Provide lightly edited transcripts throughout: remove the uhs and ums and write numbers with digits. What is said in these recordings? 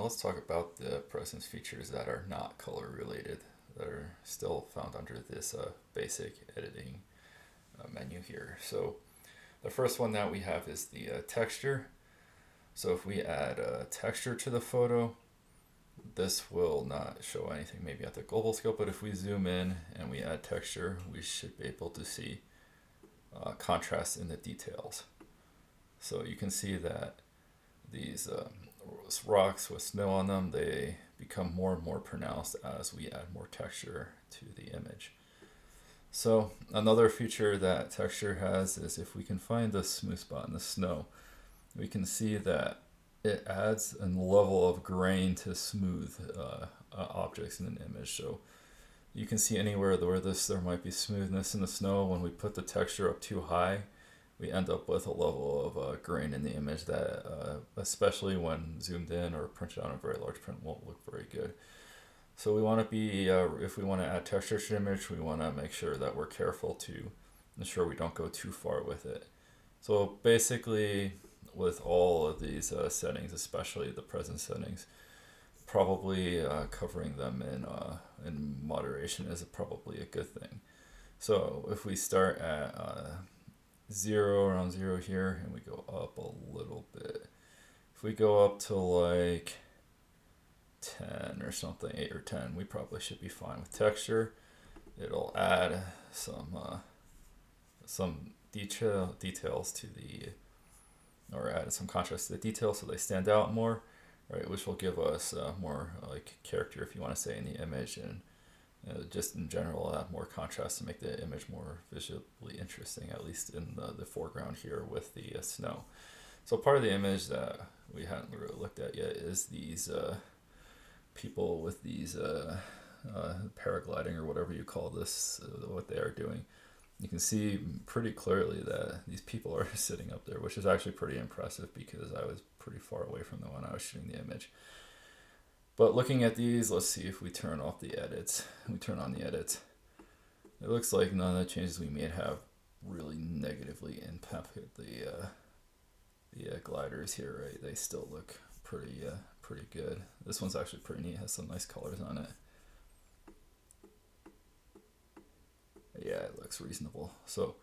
let's talk about the presence features that are not color related, that are still found under this basic editing menu here. So the first one that we have is the texture. So if we add texture to the photo, this will not show anything maybe at the global scale, but if we zoom in and we add texture, we should be able to see contrast in the details. So you can see that these rocks with snow on them, they become more and more pronounced as we add more texture to the image. So another feature that texture has is if we can find a smooth spot in the snow, we can see that it adds a level of grain to smooth objects in an image. So you can see anywhere where there might be smoothness in the snow. When we put the texture up too high, we end up with a level of grain in the image that, especially when zoomed in or printed on a very large print, won't look very good. So we want to be, if we want to add texture to the image, we want to make sure that we're careful to ensure we don't go too far with it. So basically, with all of these settings, especially the presence settings, probably covering them in moderation is probably a good thing. So if we start at around zero here, and we go up a little bit, if we go up to like 10 or something, 8 or 10, we probably should be fine with texture. It'll add some details to the, or add some contrast to the details so they stand out more, right? Which will give us more like character, if you want to say, in the image, and just in general add more contrast to make the image more visually interesting, at least in the foreground here with the snow. So part of the image that we hadn't really looked at yet is these people with these paragliding, or whatever you call this, what they are doing. You can see pretty clearly that these people are sitting up there, which is actually pretty impressive because I was pretty far away from them when I was shooting the image. But looking at these, let's see if we turn off the edits. We turn on the edits. It looks like none of the changes we made have really negatively impacted the gliders here, right? They still look pretty good. This one's actually pretty neat. It has some nice colors on it. Yeah, it looks reasonable. So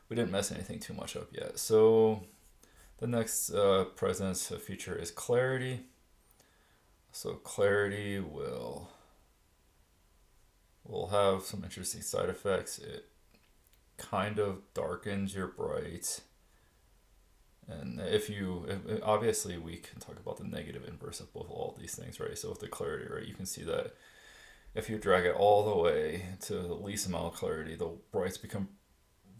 we didn't mess anything too much up yet. So the next presence feature is clarity. So clarity will have some interesting side effects. It kind of darkens your brights. And obviously we can talk about the negative inverse of both all these things, right? So with the clarity, right, you can see that if you drag it all the way to the least amount of clarity, the brights become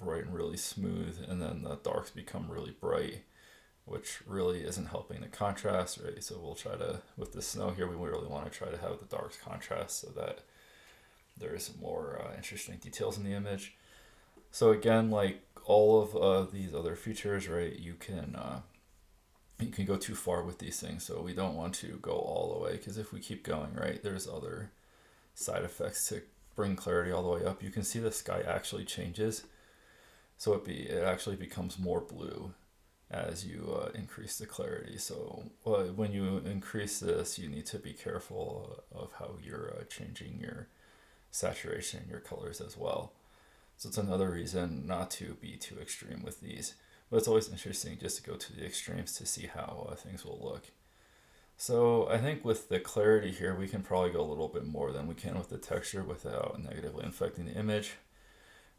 bright and really smooth, and then the darks become really bright, which really isn't helping the contrast, right? So we'll try to, with the snow here, we really want to try to have the darks contrast so that there's more interesting details in the image. So again, like all of these other features, right, you can go too far with these things. So we don't want to go all the way, because if we keep going, right, there's other side effects to bring clarity all the way up. You can see the sky actually changes. So it actually becomes more blue as you increase the clarity. So when you increase this, you need to be careful of how you're changing your saturation, your colors as well. So it's another reason not to be too extreme with these. But it's always interesting just to go to the extremes to see how things will look. So I think with the clarity here, we can probably go a little bit more than we can with the texture without negatively affecting the image.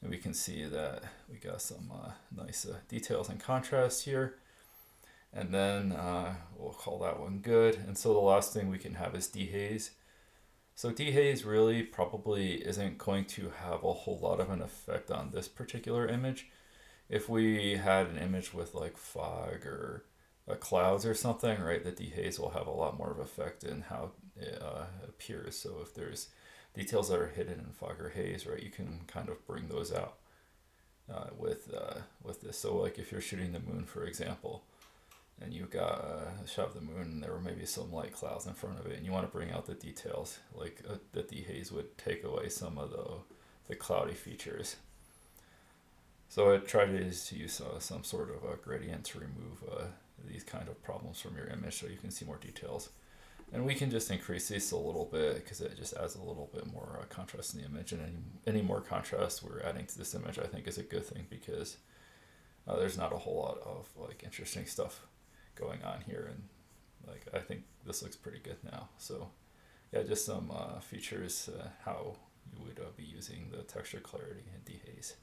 And we can see that we got some nice details and contrast here. And then we'll call that one good. And so the last thing we can have is dehaze. So dehaze really probably isn't going to have a whole lot of an effect on this particular image. If we had an image with like fog or clouds or something, right, the dehaze will have a lot more of effect in how it appears. So if there's details that are hidden in fog or haze, right, you can kind of bring those out with this. So like if you're shooting the moon, for example, and you got a shot of the moon and there were maybe some light clouds in front of it, and you want to bring out the details, like the dehaze would take away some of the cloudy features. So I try to use some sort of a gradient to remove these kind of problems from your image so you can see more details. And we can just increase these a little bit because it just adds a little bit more contrast in the image. And any more contrast we're adding to this image, I think, is a good thing because there's not a whole lot of like interesting stuff going on here. And like I think this looks pretty good now. So yeah, just some features how you would be using the texture clarity and dehaze.